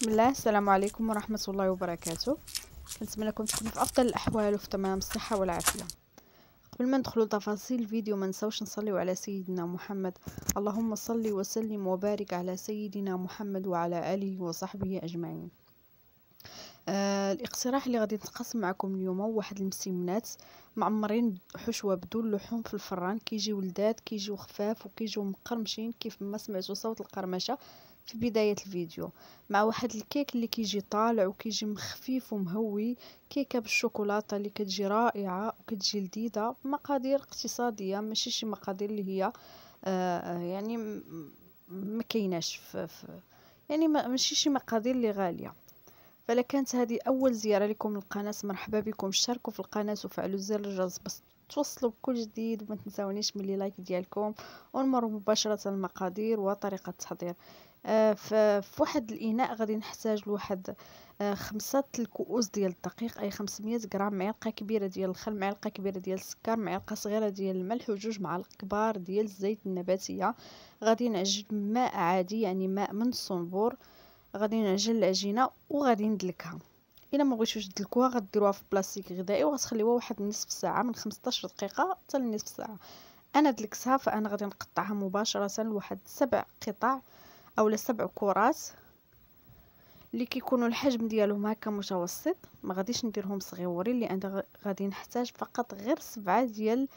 بسم الله. السلام عليكم ورحمة الله وبركاته. كنتمنى لكم تكونوا في افضل الاحوال وفي تمام الصحة والعافية. قبل ما ندخلوا لتفاصيل الفيديو ما نساوش نصليو على سيدنا محمد. اللهم صل وسلم وبارك على سيدنا محمد وعلى اله وصحبه اجمعين. الاقتراح اللي غادي نتقاسم معكم اليوم هو واحد المسمنات معمرين حشوه بدون لحوم في الفران. كيجيو لذاذ، كيجيو خفاف وكيجيو مقرمشين كيف ما سمعتوا صوت القرمشه في بدايه الفيديو، مع واحد الكيك اللي كيجي طالع وكيجي مخفيف ومهوي. كيكه بالشوكولاته اللي كتجي رائعه وكتجي لذيذه بمقادير اقتصاديه، ماشي شي مقادير اللي هي يعني ما كايناش يعني ماشي شي مقادير اللي غاليه. فلا كانت هذه أول زيارة لكم للقناة، مرحبا بكم. اشتركوا في القناة وفعلوا زر الجرس باش توصلوا بكل جديد، وما تنساونيش من لايك ديالكم. ونمر مباشرة المقادير وطريقة التحضير. في واحد الإناء غادي نحتاج لواحد 5 الكؤوس ديال الدقيق، أي 500 غرام. معلقة كبيرة ديال الخل، معلقة كبيرة ديال السكر، معلقة صغيرة ديال الملح، وجوج معالق كبار ديال الزيت النباتية. غادي نعجن ماء عادي، يعني ماء من الصنبور. غادي نعجن العجينه وغادي ندلكها. الا ما بغيتوش تدلكوها غديروها في بلاستيك غذائي وغتخليوها واحد نصف ساعه، من 15 دقيقه حتى لنصف ساعه. انا دلكتها، فانا غادي نقطعها مباشره لواحد 7 قطع اولا 7 كرات اللي كيكونوا الحجم ديالهم هكا متوسط. ما غاديش نديرهم صغيورين لان غادي نحتاج فقط غير 7 ديال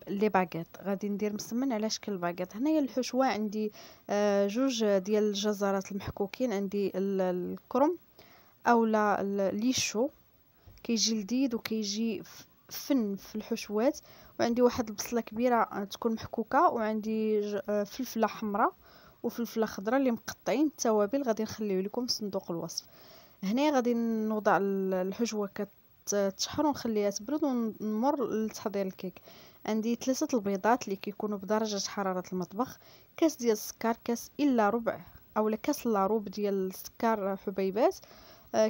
لي باغيت. غادي ندير مسمن على شكل باغيت. هنايا الحشوه عندي جوج ديال الجزرات المحكوكين، عندي الكرم اولا ليشو كيجي لذيذ وكيجي فن في الحشوات. وعندي واحد البصله كبيره تكون محكوكه، وعندي فلفله حمراء وفلفله خضراء اللي مقطعين. التوابل غادي نخليه لكم في صندوق الوصف. هنا غادي نوضع الحشوه كتشحر ونخليها تبرد ونمر لتحضير الكيك. عندي 3 البيضات اللي كيكونوا بدرجه حراره المطبخ، كاس ديال السكر، كاس الا ربع اولا كاس الا ربع ديال السكر حبيبات،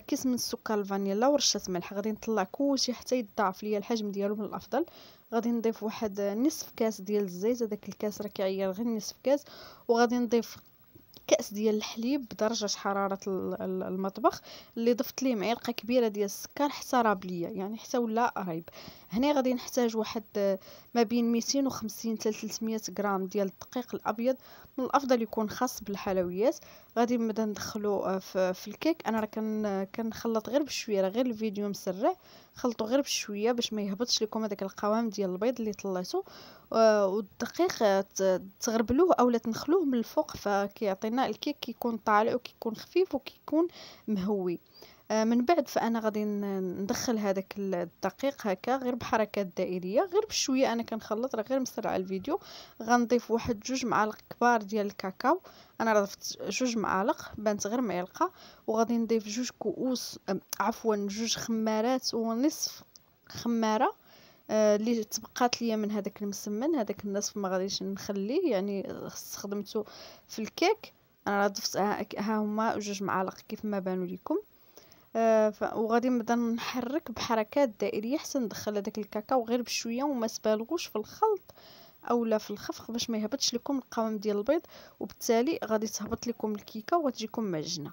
كيس من السكر الفانيلا ورشه ملح. غادي نطلع كلشي حتى يتضاعف ليا الحجم ديالو من الافضل. غادي نضيف واحد نصف كاس ديال الزيت، هذاك الكاس راه كيعير غير نصف كاس. وغادي نضيف كأس ديال الحليب بدرجة حرارة المطبخ اللي ضفت ليه معلقة كبيرة ديال السكر حتى راب ليا، يعني حتى ولا قريب. هنا غادي نحتاج واحد ما بين 250 حتى 300 غرام ديال الدقيق الابيض، من الافضل يكون خاص بالحلويات. غادي نبدا ندخلو في الكيك. انا راه كنخلط غير بشويه، راه غير الفيديو مسرع، خلطوا غير بشويه باش ما يهبطش لكم هذاك القوام ديال البيض اللي طلعتو. والدقيق تغربلوه اولا تنخلوه من الفوق، فكيعطينا الكيك كيكون طالع وكيكون خفيف وكيكون مهوي. من بعد فانا غادي ندخل هذاك الدقيق هكا غير بحركات دائريه، غير بشويه. انا كنخلط راه غير مسرع الفيديو. غنضيف واحد 2 معالق كبار ديال الكاكاو. انا راه ضفت 2 معالق، بانت غير معلقه. وغادي نضيف 2 كؤوس عفوا 2 خمارات ونصف خماره اللي تبقات ليا من هذاك المسمن. هذاك النصف ما غاديش نخليه، يعني استخدمته في الكيك. انا راه ضفت ها هما 2 معالق كيف ما بانوا لكم. وغادي نبدا نحرك بحركات دائريه حتى ندخل هذاك الكاكاو غير بشويه، وما تبالغوش في الخلط اولا في الخفق باش ما يهبطش لكم القوام ديال البيض، وبالتالي غادي تهبط لكم الكيكه وغتجيكم معجنه.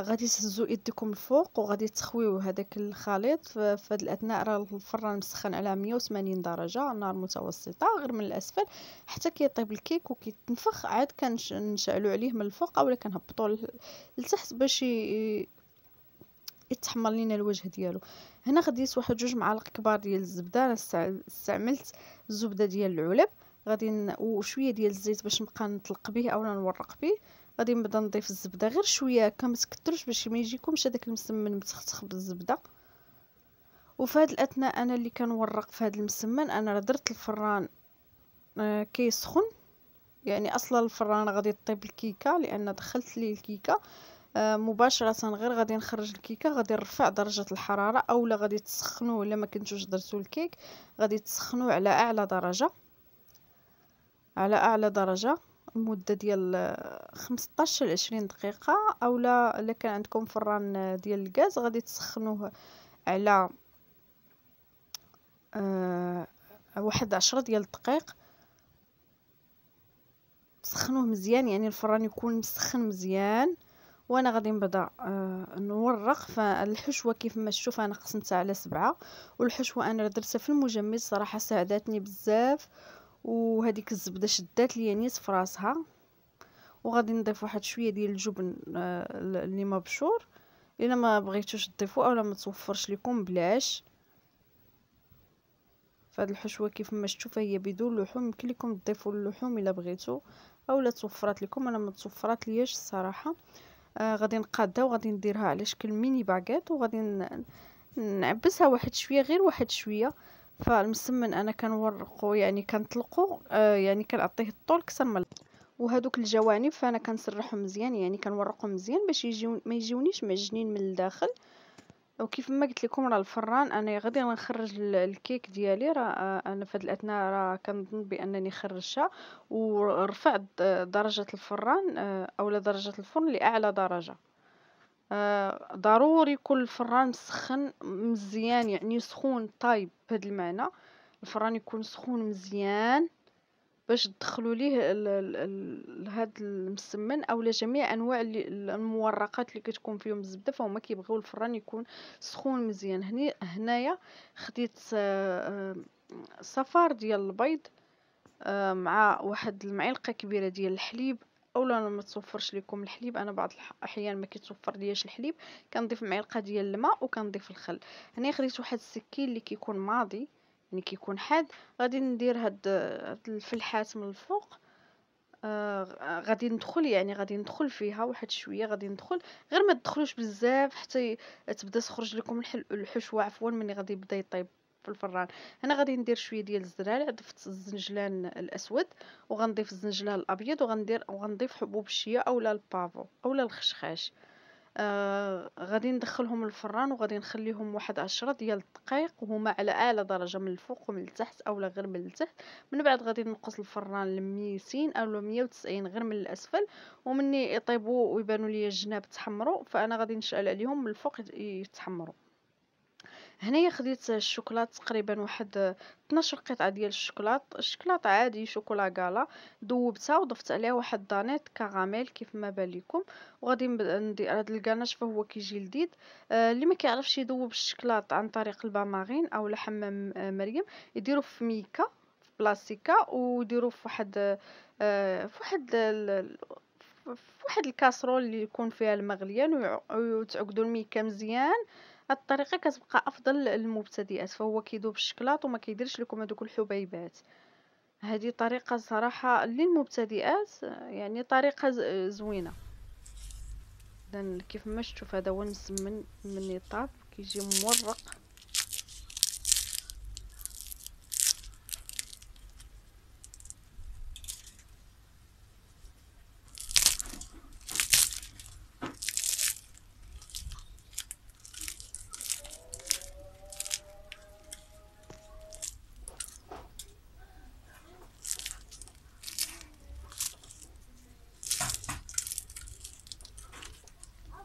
غادي تهزو يديكم الفوق وغادي تخويو هذاك الخليط في هذا الاثناء. راه الفران مسخن على 180 درجه، نار متوسطه غير من الاسفل حتى كيطيب الكيك وكيتنفخ. عاد كنشعلوا عليه من الفوق اولا كنهبطوا لتحت باش يتحمر لينا الوجه ديالو. هنا خديت واحد 2 معالق كبار ديال الزبده. انا استعملت الزبده ديال العلب. غادي وشويه ديال الزيت باش نبقى نطلق به اولا نورق به. غادي نبدا نضيف الزبده غير شويه هكا، ما تكثرش باش ما يجيكمش هذاك المسمن متختخ بالزبده. وفي هذا الاثناء انا اللي كنورق في هذا المسمن، انا راه درت الفران كيسخن، يعني اصلا الفران غادي طيب الكيكه لان دخلت ليه الكيكه مباشره. غير غادي نخرج الكيكه، غادي نرفع درجه الحراره اولا غادي تسخنوه الا ما كنتوش درتو الكيك. غادي تسخنوه على اعلى درجه، على اعلى درجه مده ديال 15 ل 20 دقيقه. اولا الا كان عندكم فران ديال الغاز غادي تسخنوه على واحد 10 ديال الدقائق. تسخنوه مزيان، يعني الفران يكون مسخن مزيان وانا غادي نبدا نورق. فالحشوه كيف ما تشوف انا قسمتها على 7، والحشوه انا درتها في المجمد صراحه ساعدتني بزاف، وهذيك الزبده شدات ليا نيت في راسها. وغادي نضيف واحد شويه ديال الجبن اللي مبشور، الا ما بغيتوش تضيفوا اولا ما توفرش لكم بلاش. فهاد الحشوه كيف ما شفتوا فهي بدون لحوم، يمكن لكم تضيفوا اللحوم الا بغيتوا اولا توفرات لكم. انا ما توفرات لياش الصراحه. غادي نقادها وغادي نديرها على شكل ميني باغيت، وغادي نعبسها واحد شويه، غير واحد شويه. فالمسمن انا كنورقو يعني كنطلقو يعني كنعطيه الطول اكثر من. وهذوك الجوانب فانا كنسرحهم مزيان، يعني كنورقهم مزيان باش ما يجيونيش معجنين من الداخل. وكيف ما قلت لكم راه الفران انا غادي نخرج الكيك ديالي. راه انا في هذه الاثناء راه كنظن بانني خرجتها ورفعت درجه الفران اولا درجه الفرن لاعلى درجه. ضروري يكون الفران مسخن مزيان، يعني سخون طايب. بهذا المعنى الفران يكون سخون مزيان باش تدخلوا ليه هاد المسمن اولا جميع انواع المورقات اللي كتكون فيهم الزبده، فهما كيبغيو الفران يكون سخون مزيان. هنايا خديت صفار ديال البيض مع واحد المعلقه كبيره ديال الحليب، اولا ما توفرش لكم الحليب. انا بعض الاحيان ما كيتوفر لياش الحليب، كنضيف معلقه ديال الماء وكنضيف الخل. هنا خديت واحد السكين اللي كيكون ماضي، يعني كيكون حاد. غادي ندير هاد الفلحات من الفوق. غادي ندخل، يعني غادي ندخل فيها واحد شويه، غادي ندخل غير ما تدخلوش بزاف حتى تبدا تخرج لكم الحشوه عفوا ملي غادي يبدا يطيب في الفران. هنا غادي ندير شويه ديال الزرارع، ضفت الزنجلان الاسود وغنضيف الزنجلان الابيض وغنضيف حبوب الشيا اولا البافو اولا الخشخاش. غادي ندخلهم الفران وغادي نخليهم واحد 10 ديال الدقائق وهما على اعلى درجه من الفوق ومن التحت اولا غير من التحت. من بعد غادي نقص الفران ل 200 او 190 غير من الاسفل. ومني يطيبوا ويبانوا لي الجناب تحمروا فانا غادي نشعل عليهم من الفوق يتحمروا. هنايا خديت الشوكولات تقريبا واحد 12 قطعه ديال الشوكولاط عادي شوكولا كالا، ذوبتها وضفت عليها واحد دانيت كراميل كيف ما بان لكم. وغادي ندير هذا الكاناش فهو كيجي لذيذ. اللي ما كيعرفش يذوب الشوكولاط عن طريق البامارين او حمام مريم يديروا في ميكا في بلاستيكه ويديروا في واحد في واحد الكاسرول اللي يكون فيها الماء غليان وتعقدوا الميكا مزيان. هاد الطريقه كتبقى افضل للمبتدئات، فهو كيذوب الشكلاط وما كيديرش لكم هذوك الحبيبات. هذه طريقه صراحه للمبتدئات، يعني طريقه زوينه. اذا كيف ما شفتوا هذا هو المسمن من الطاب كيجي مورق.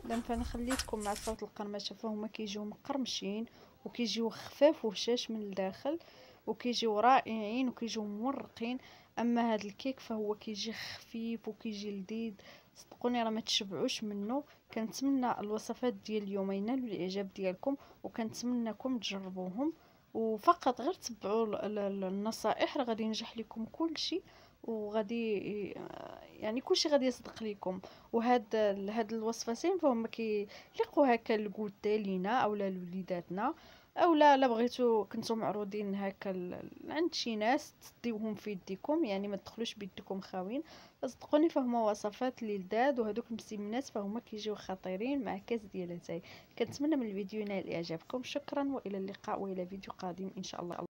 اذا فانا خليتكم مع صوت القرمشه، فهما كيجيو مقرمشين وكيجيو خفاف وهشاش من الداخل وكيجيو رائعين وكيجيو مورقين. اما هذا الكيك فهو كيجي خفيف وكيجي لذيذ، صدقوني راه ما تشبعوش منه. كنتمنى الوصفات ديال اليوم ينالوا الاعجاب ديالكم وكنتمنىكم تجربوهم، وفقط غير تبعوا النصائح راه غادي ينجح لكم كل شيء وغادي يعني كلشي غادي يصدق لكم. هاد الوصفتين فهم كيليقوا هكا الكوتي لينا اولا لوليداتنا، اولا لا بغيتو كنتو معروضين هكا عند شي ناس تديوهم في يديكم، يعني ما تدخلوش بيدكم خاوين. صدقوني فهما وصفات اللي لذاذ، وهذوك المسمنات فهما كيجيو خطيرين مع كاس ديال اتاي. كنتمنى من الفيديو ينال اعجابكم. شكرا والى اللقاء والى فيديو قادم ان شاء الله.